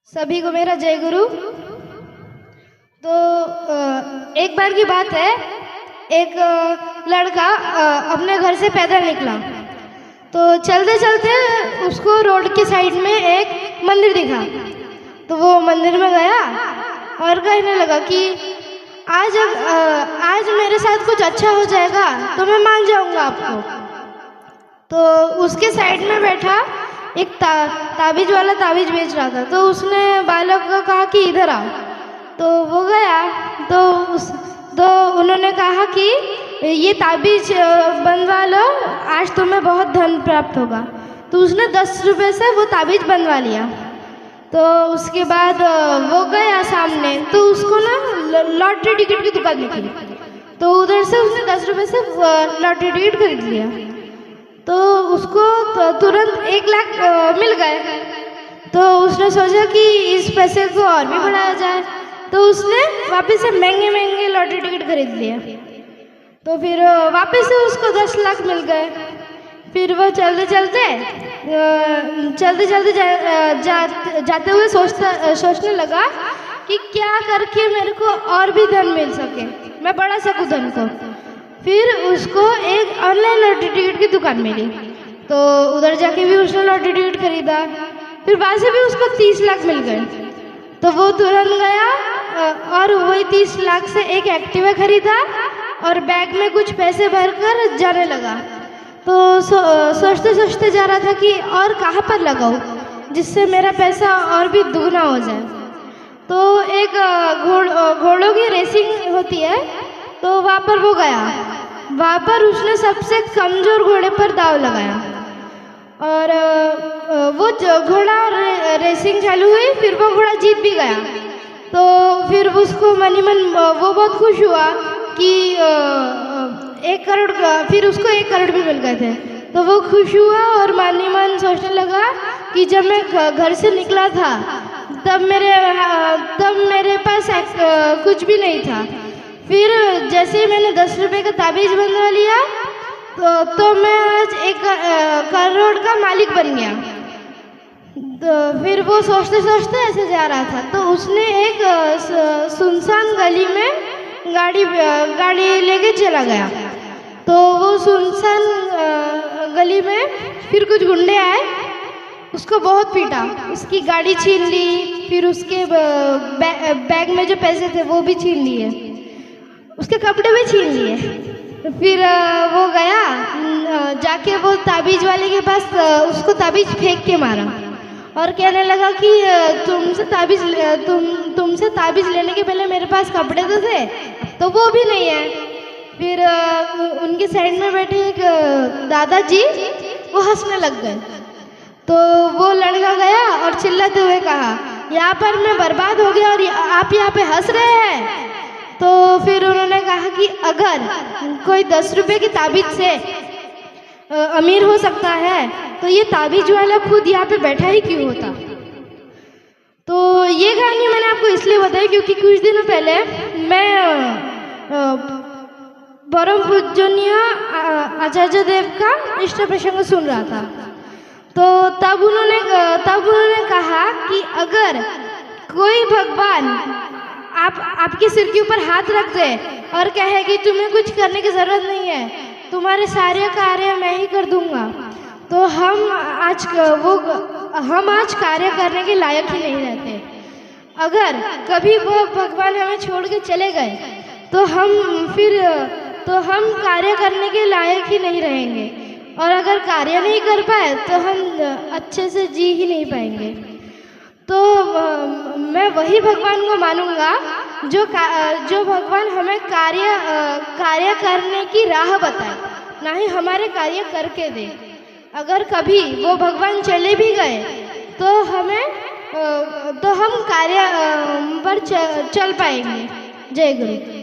सभी को मेरा जय गुरु। तो एक बार की बात है, एक लड़का अपने घर से पैदल निकला। तो चलते चलते उसको रोड के साइड में एक मंदिर दिखा। तो वो मंदिर में गया और कहने लगा कि आज मेरे साथ कुछ अच्छा हो जाएगा तो मैं मान जाऊंगा आपको। तो उसके साइड में बैठा एक ताबीज वाला ताबीज बेच रहा था। तो उसने बालक को कहा कि इधर आओ। तो वो गया। तो उन्होंने कहा कि ये ताबीज बनवा लो, आज तुम्हें बहुत धन प्राप्त होगा। तो उसने 10 रुपये से वो ताबीज बनवा लिया। तो उसके बाद वो गया सामने, तो उसको ना लॉटरी टिकट की दुकान निकली। तो उधर से उसने 10 रुपये से लॉटरी टिकट खरीद लिया। तो उसको तुरंत 1 लाख मिल गए। तो उसने सोचा कि इस पैसे को और भी बढ़ाया जाए। तो उसने वापस से महंगे महंगे लॉटरी टिकट खरीद लिया। तो फिर वापस से उसको 10 लाख मिल गए। फिर वो चलते चलते जाते हुए सोचने लगा कि क्या करके मेरे को और भी धन मिल सके, मैं बढ़ा सकूं धन को। फिर उसको एक ऑनलाइन लॉटरी टिकट की दुकान मिली। तो उधर जाके भी उसने लॉटरी टिकट खरीदा। फिर वहाँ से भी उसको 30 लाख मिल गए। तो वो तुरंत गया और वही 30 लाख से एक एक्टिवा खरीदा और बैग में कुछ पैसे भरकर जाने लगा। तो सोचते सोचते जा रहा था कि और कहाँ पर लगाऊं जिससे मेरा पैसा और भी दुगना हो जाए। तो एक घोड़ों की रेसिंग होती है, तो वहाँ पर वो गया। वहाँ पर उसने सबसे कमज़ोर घोड़े पर दाव लगाया और वो घोड़ा रेसिंग चालू हुई। फिर वो घोड़ा जीत भी गया। तो फिर उसको मन ही मन वो बहुत खुश हुआ कि 1 करोड़ फिर उसको 1 करोड़ भी मिल गए थे। तो वो खुश हुआ और मन ही मन सोचने लगा कि जब मैं घर से निकला था तब मेरे पास कुछ भी नहीं था। फिर जैसे ही मैंने 10 रुपये का ताबीज़ बनवा लिया तो मैं आज 1 करोड़ का मालिक बन गया। तो फिर वो सोचते सोचते ऐसे जा रहा था। तो उसने एक सुनसान गली में गाड़ी लेके चला गया। तो वो सुनसान गली में फिर कुछ गुंडे आए, उसको बहुत पीटा, उसकी गाड़ी छीन ली। फिर उसके बैग में जो पैसे थे वो भी छीन लिए, उसके कपड़े भी छीन लिए। फिर वो गया जाके वो ताबीज वाले के पास उसको ताबीज फेंक के मारा और कहने लगा कि तुमसे ताबीज लेने के पहले मेरे पास कपड़े तो थे, तो वो भी नहीं है। फिर उनके साइड में बैठे एक दादाजी वो हंसने लग गए। तो वो लड़का गया और चिल्लाते हुए कहा, यहाँ पर मैं बर्बाद हो गया और आप यहाँ पे हंस रहे हैं। तो फिर उन्होंने कहा कि अगर कोई 10 रुपये की ताबीज से अमीर हो सकता है तो ये ताबीज वाला खुद यहाँ पे बैठा ही क्यों होता। तो ये कहानी मैंने आपको इसलिए बताई क्योंकि कुछ दिनों पहले मैं परम पूजनीय आचार्य देव का इष्ट प्रसंग सुन रहा था। तो तब उन्होंने कहा कि अगर कोई भगवान आपके सिर के ऊपर हाथ रख दे और कहे कि तुम्हें कुछ करने की ज़रूरत नहीं है, तुम्हारे सारे कार्य मैं ही कर दूंगा, तो हम आज कार्य करने के लायक ही नहीं रहते। अगर कभी वो भगवान हमें छोड़ के चले गए तो हम कार्य करने के लायक ही नहीं रहेंगे, और अगर कार्य नहीं कर पाए तो हम अच्छे से जी ही नहीं पाएंगे। तो मैं वही भगवान को मानूंगा जो भगवान हमें कार्य करने की राह बताए, ना ही हमारे कार्य करके दे। अगर कभी वो भगवान चले भी गए तो हम कार्य पर चल पाएंगे। जय गुरु।